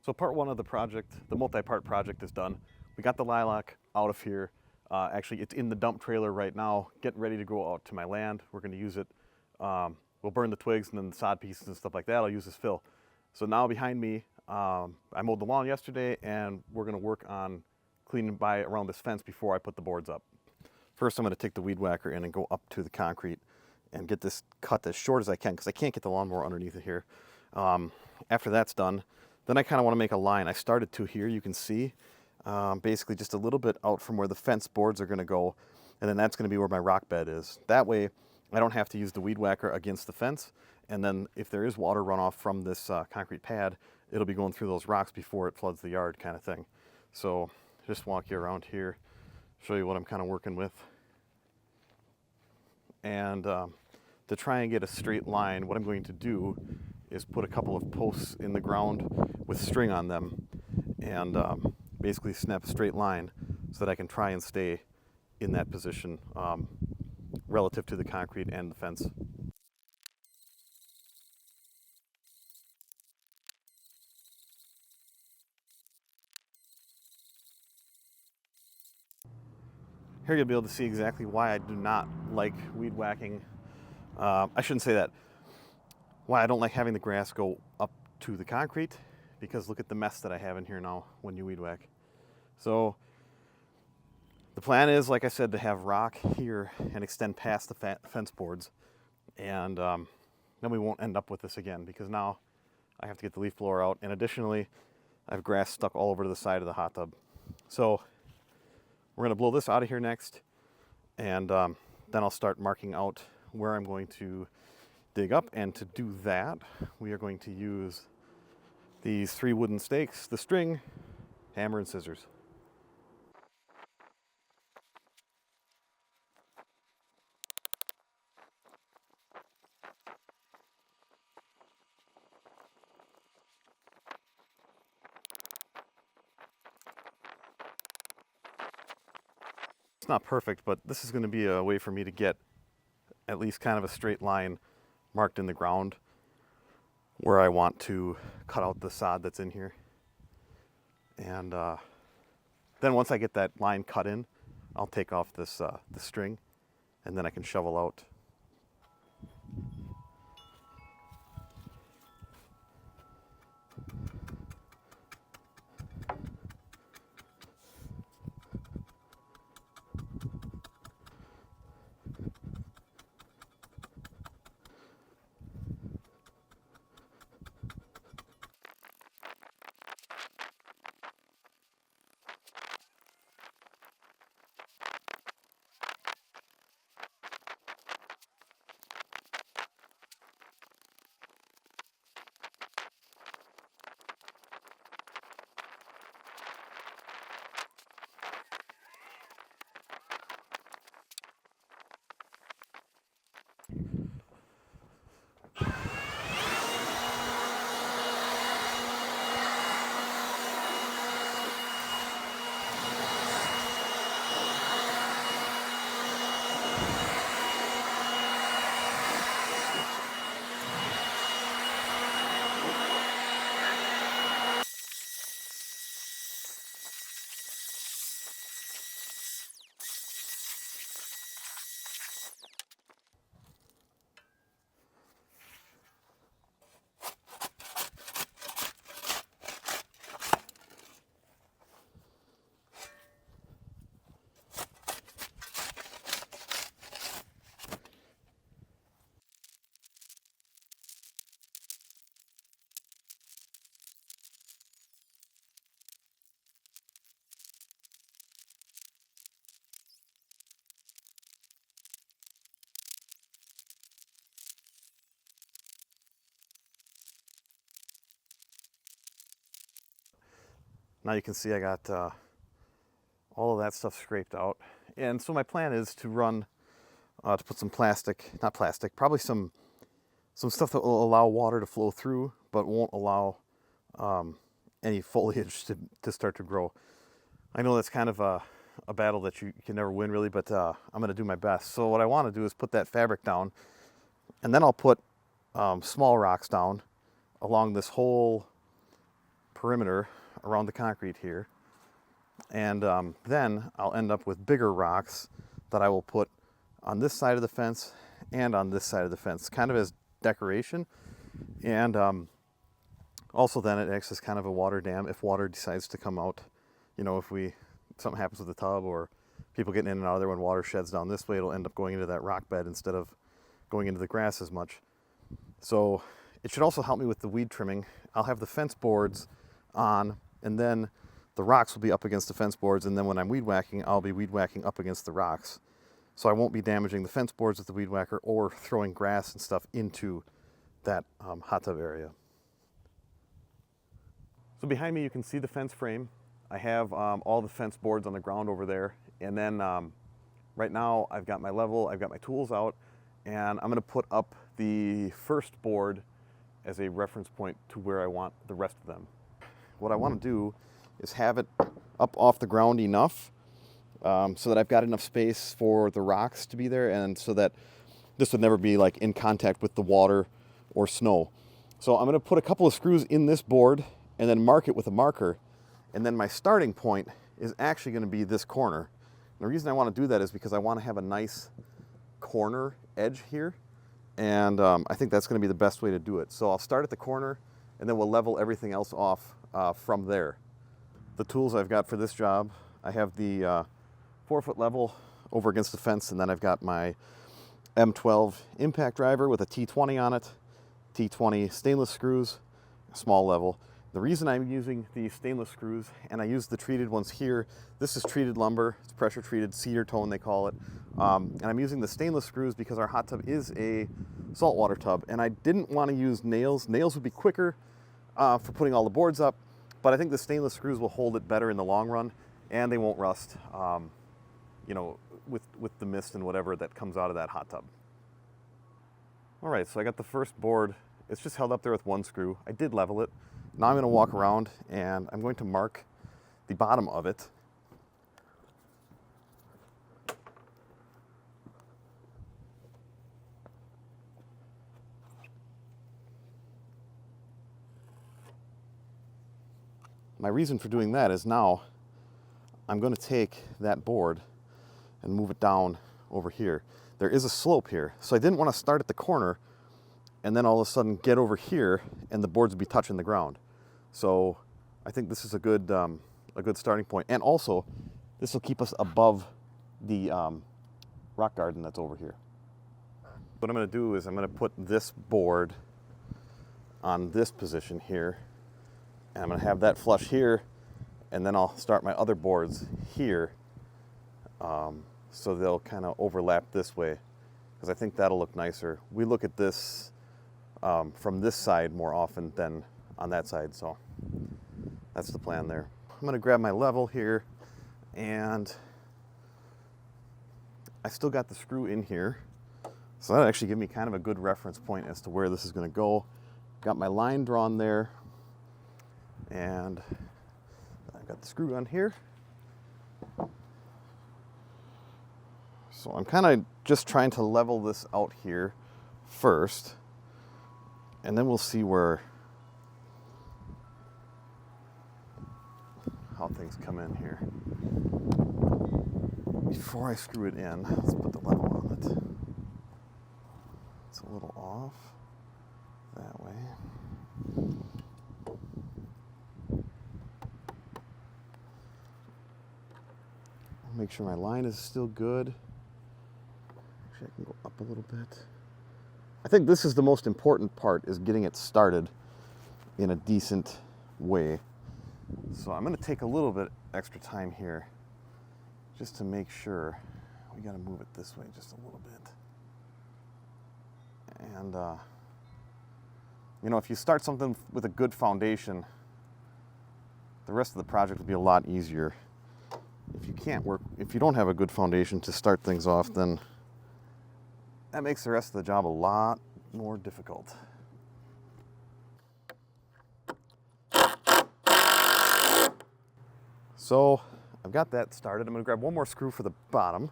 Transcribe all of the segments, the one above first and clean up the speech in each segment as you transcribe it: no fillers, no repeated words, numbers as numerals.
So part one of the project, the multi-part project, is done. We got the lilac out of here. Actually, it's in the dump trailer right now, getting ready to go out to my land. We're going to use it. We'll burn the twigs and then the sod pieces and stuff like that. I'll use as fill. So now behind me, I mowed the lawn yesterday, and we're going to work on cleaning by around this fence before I put the boards up. First, I'm going to take the weed whacker in and go up to the concrete and get this cut as short as I can, because I can't get the lawnmower underneath it here. After that's done, then I kind of want to make a line. I started to here, you can see, basically just a little bit out from where the fence boards are going to go, and then that's going to be where my rock bed is. That way, I don't have to use the weed whacker against the fence, and then if there is water runoff from this concrete pad, it'll be going through those rocks before it floods the yard, kind of thing. So just walk you around here, show you what I'm kind of working with. And to try and get a straight line, what I'm going to do is put a couple of posts in the ground with string on them and basically snap a straight line so that I can try and stay in that position relative to the concrete and the fence. Here you'll be able to see exactly why I do not like weed whacking. I shouldn't say that. Why I don't like having the grass go up to the concrete, because look at the mess that I have in here now when you weed whack. So the plan is, like I said, to have rock here and extend past the fence boards, and then we won't end up with this again, because now I have to get the leaf blower out, and additionally I have grass stuck all over to the side of the hot tub. So we're going to blow this out of here next, and then I'll start marking out where I'm going to dig up. And to do that, we are going to use these 3 wooden stakes, the string, hammer, and scissors. It's not perfect, but this is going to be a way for me to get at least kind of a straight line marked in the ground where I want to cut out the sod that's in here. And then once I get that line cut in, I'll take off this the string, and then I can shovel out. Now you can see I got all of that stuff scraped out. And so my plan is to run, to put some plastic, not plastic, probably some stuff that will allow water to flow through, but won't allow any foliage to start to grow. I know that's kind of a battle that you can never win really, but I'm going to do my best. So what I want to do is put that fabric down, and then I'll put small rocks down along this whole perimeter around the concrete here. And then I'll end up with bigger rocks that I will put on this side of the fence and on this side of the fence, kind of as decoration. And also then it acts as kind of a water dam if water decides to come out. You know, if something happens with the tub or people getting in and out of there, when water sheds down this way, it'll end up going into that rock bed instead of going into the grass as much. So it should also help me with the weed trimming. I'll have the fence boards on, and then the rocks will be up against the fence boards, and then when I'm weed whacking, I'll be weed whacking up against the rocks. So I won't be damaging the fence boards with the weed whacker or throwing grass and stuff into that hot tub area. So behind me you can see the fence frame. I have all the fence boards on the ground over there, and then right now I've got my level, I've got my tools out, and I'm going to put up the first board as a reference point to where I want the rest of them. What I want to do is have it up off the ground enough so that I've got enough space for the rocks to be there, and so that this would never be like in contact with the water or snow. So I'm going to put a couple of screws in this board and then mark it with a marker, and then my starting point is actually going to be this corner. And the reason I want to do that is because I want to have a nice corner edge here, and I think that's going to be the best way to do it. So I'll start at the corner, and then we'll level everything else off from there. The tools I've got for this job, I have the 4-foot level over against the fence, and then I've got my M12 impact driver with a T20 on it, T20 stainless screws, small level. The reason I'm using the stainless screws, and I use the treated ones here, this is treated lumber, it's pressure treated, cedar tone they call it, and I'm using the stainless screws because our hot tub is a saltwater tub, and I didn't want to use nails. Nails would be quicker for putting all the boards up, but I think the stainless screws will hold it better in the long run, and they won't rust, you know, with the mist and whatever that comes out of that hot tub. All right, so I got the first board. It's just held up there with one screw. I did level it. Now I'm going to walk around and I'm going to mark the bottom of it. My reason for doing that is now I'm going to take that board and move it down over here. There is a slope here, so I didn't want to start at the corner and then all of a sudden get over here and the boards would be touching the ground. So I think this is a good starting point. And also, this will keep us above the rock garden that's over here. What I'm going to do is I'm going to put this board on this position here, and I'm going to have that flush here, and then I'll start my other boards here, so they'll kind of overlap this way, because I think that'll look nicer. We look at this from this side more often than on that side, so that's the plan there. I'm going to grab my level here, and I still got the screw in here, so that'll actually give me kind of a good reference point as to where this is going to go. Got my line drawn there, and I've got the screw on here. So I'm kind of just trying to level this out here first, and then we'll see how things come in here. Before I screw it in, let's put the level on it. It's a little off that way. Make sure my line is still good. Actually, I can go up a little bit. I think this is the most important part, is getting it started in a decent way. So I'm going to take a little bit extra time here just to make sure. We got to move it this way just a little bit. And, you know, if you start something with a good foundation, the rest of the project will be a lot easier. If you don't have a good foundation to start things off, then that makes the rest of the job a lot more difficult. So I've got that started. I'm going to grab one more screw for the bottom.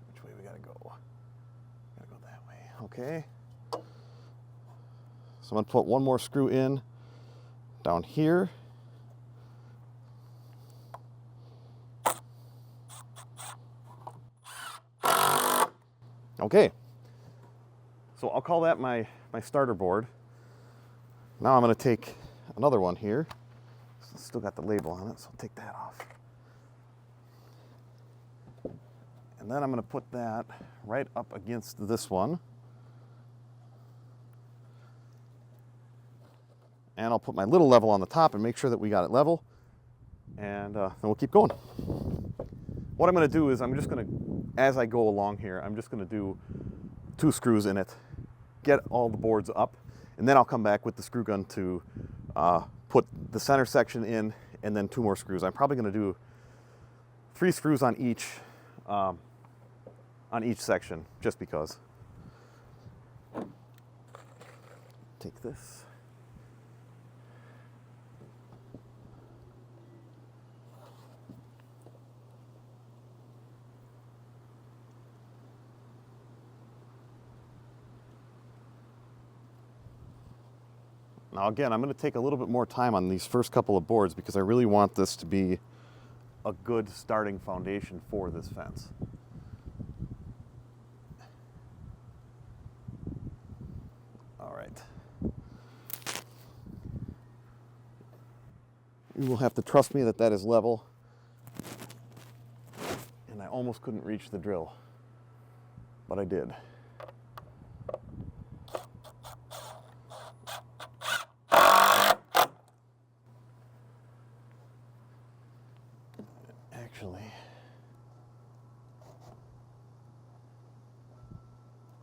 Which way we got to go? Got to go that way. Okay. So I'm going to put one more screw in down here. Okay, so I'll call that my starter board. Now I'm going to take another one here. It's still got the label on it, so I'll take that off. And then I'm going to put that right up against this one. And I'll put my little level on the top and make sure that we got it level. And then we'll keep going. What I'm going to do is I'm just going to, as I go along here, I'm just going to do 2 screws in it, get all the boards up, and then I'll come back with the screw gun to put the center section in, and then 2 more screws. I'm probably going to do 3 screws on each section, just because. Take this. Now again, I'm going to take a little bit more time on these first couple of boards because I really want this to be a good starting foundation for this fence. All right. You will have to trust me that that is level. And I almost couldn't reach the drill, but I did.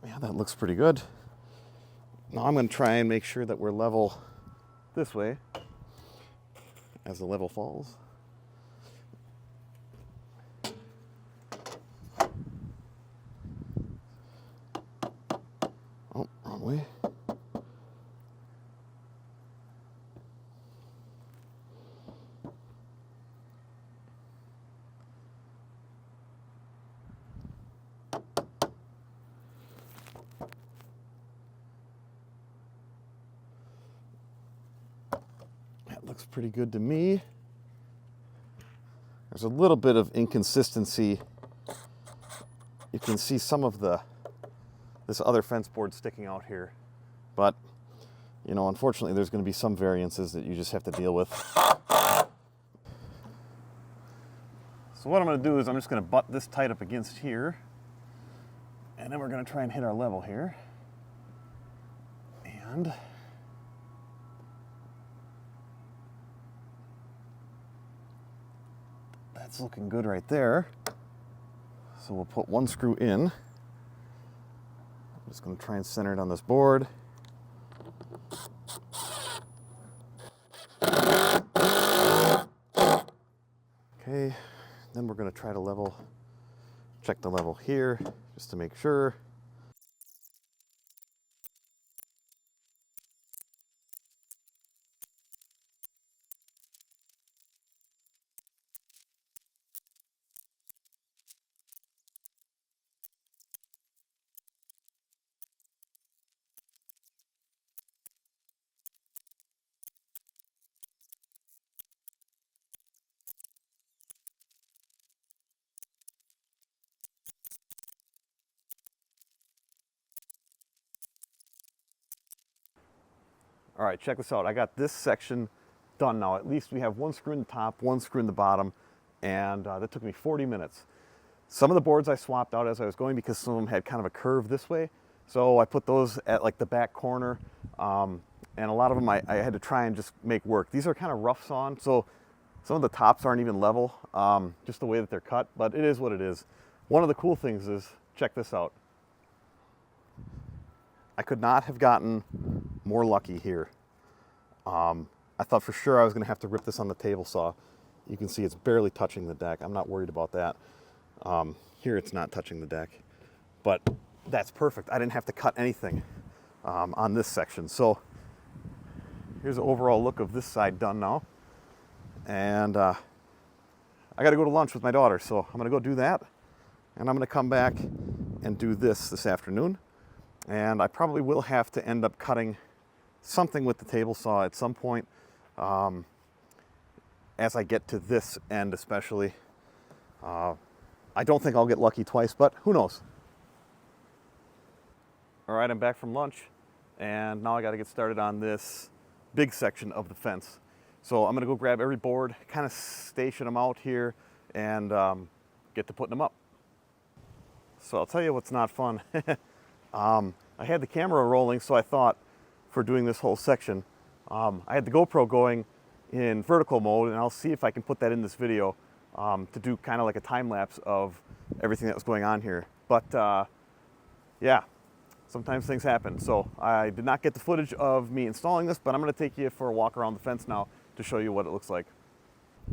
Yeah, that looks pretty good. Now I'm going to try and make sure that we're level this way as the level falls. Oh, wrong way. Looks pretty good to me. There's a little bit of inconsistency. You can see some of this other fence board sticking out here, but you know, unfortunately there's going to be some variances that you just have to deal with. So what I'm going to do is I'm just going to butt this tight up against here, and then we're going to try and hit our level here. And that's looking good right there. So we'll put 1 screw in. I'm just going to try and center it on this board. Okay, then we're going to try to check the level here just to make sure. All right, check this out. I got this section done now. At least we have 1 screw in the top, 1 screw in the bottom, and that took me 40 minutes. Some of the boards I swapped out as I was going because some of them had kind of a curve this way. So I put those at like the back corner, and a lot of them I had to try and just make work. These are kind of rough sawn, so some of the tops aren't even level, just the way that they're cut, but it is what it is. One of the cool things is, check this out. I could not have gotten more lucky here. I thought for sure I was going to have to rip this on the table saw. You can see it's barely touching the deck. I'm not worried about that. Here it's not touching the deck, but that's perfect. I didn't have to cut anything on this section. So here's an overall look of this side done now. And I got to go to lunch with my daughter, so I'm going to go do that. And I'm going to come back and do this afternoon. And I probably will have to end up cutting something with the table saw at some point. as I get to this end especially. I don't think I'll get lucky twice, but who knows? All right, I'm back from lunch, and now I got to get started on this big section of the fence. So I'm gonna go grab every board, kind of station them out here, and get to putting them up. So I'll tell you what's not fun. I had the camera rolling, so I thought for doing this whole section, I had the GoPro going in vertical mode, and I'll see if I can put that in this video to do kind of like a time lapse of everything that was going on here. But yeah, sometimes things happen. So I did not get the footage of me installing this, but I'm gonna take you for a walk around the fence now to show you what it looks like.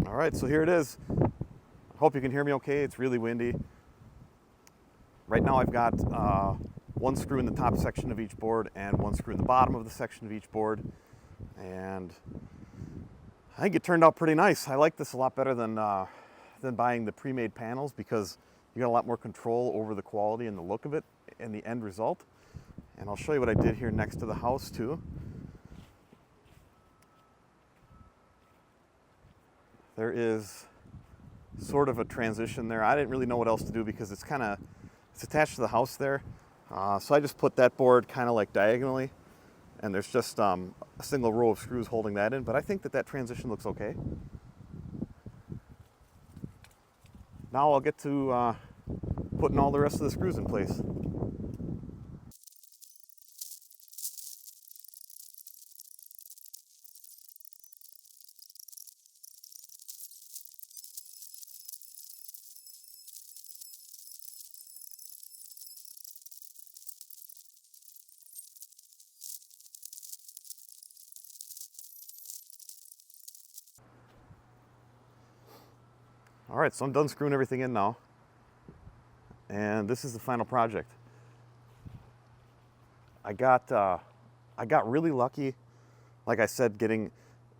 All right, so here it is. I hope you can hear me okay. It's really windy. Right now I've got one screw in the top section of each board and one screw in the bottom of the section of each board. And I think it turned out pretty nice. I like this a lot better than buying the pre-made panels because you got a lot more control over the quality and the look of it and the end result. And I'll show you what I did here next to the house too. There is sort of a transition there. I didn't really know what else to do because it's attached to the house there. So I just put that board kind of like diagonally, and there's just a single row of screws holding that in, but I think that transition looks okay. Now I'll get to putting all the rest of the screws in place. All right, so I'm done screwing everything in now. And this is the final project. I got really lucky, like I said, getting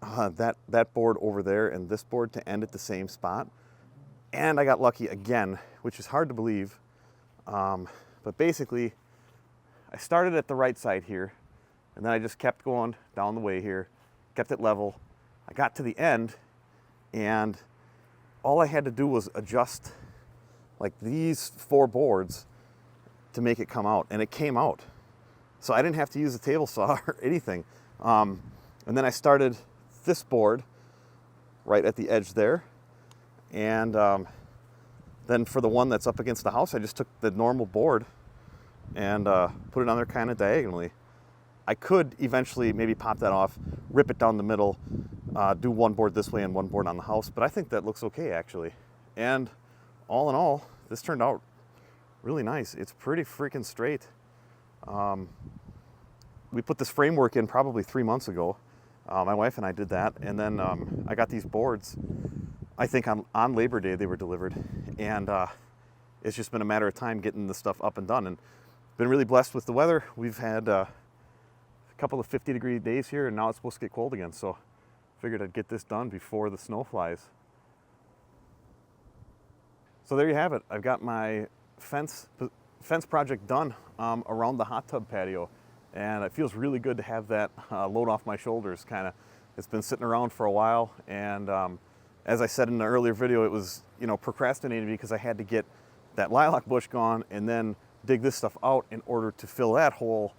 that board over there and this board to end at the same spot. And I got lucky again, which is hard to believe. But basically, I started at the right side here, and then I just kept going down the way here, kept it level. I got to the end, and all I had to do was adjust like these 4 boards to make it come out, and it came out. So I didn't have to use a table saw or anything. And then I started this board right at the edge there. And then for the one that's up against the house, I just took the normal board and put it on there kind of diagonally. I could eventually maybe pop that off, rip it down the middle, do one board this way and one board on the house, but I think that looks okay actually. And all in all, this turned out really nice. It's pretty freaking straight. We put this framework in probably 3 months ago. My wife and I did that, and then I got these boards, I think on Labor Day they were delivered, and it's just been a matter of time getting the stuff up and done, and been really blessed with the weather. We've had a couple of 50-degree days here, and now it's supposed to get cold again, so figured I'd get this done before the snow flies. So there you have it. I've got my fence project done around the hot tub patio, and it feels really good to have that load off my shoulders. It's been sitting around for a while, and as I said in the earlier video, it was procrastinating because I had to get that lilac bush gone and then dig this stuff out in order to fill that hole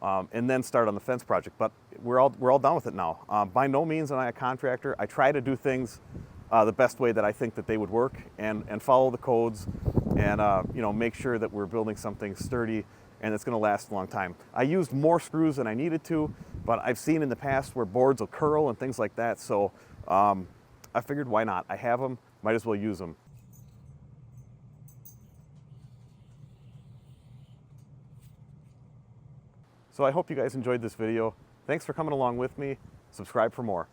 and then start on the fence project. But we're all done with it now. By no means am I a contractor. I try to do things the best way that I think that they would work, and follow the codes, and make sure that we're building something sturdy and it's going to last a long time. I used more screws than I needed to, but I've seen in the past where boards will curl and things like that, so I figured why not? I have them, might as well use them. So I hope you guys enjoyed this video. Thanks for coming along with me. Subscribe for more.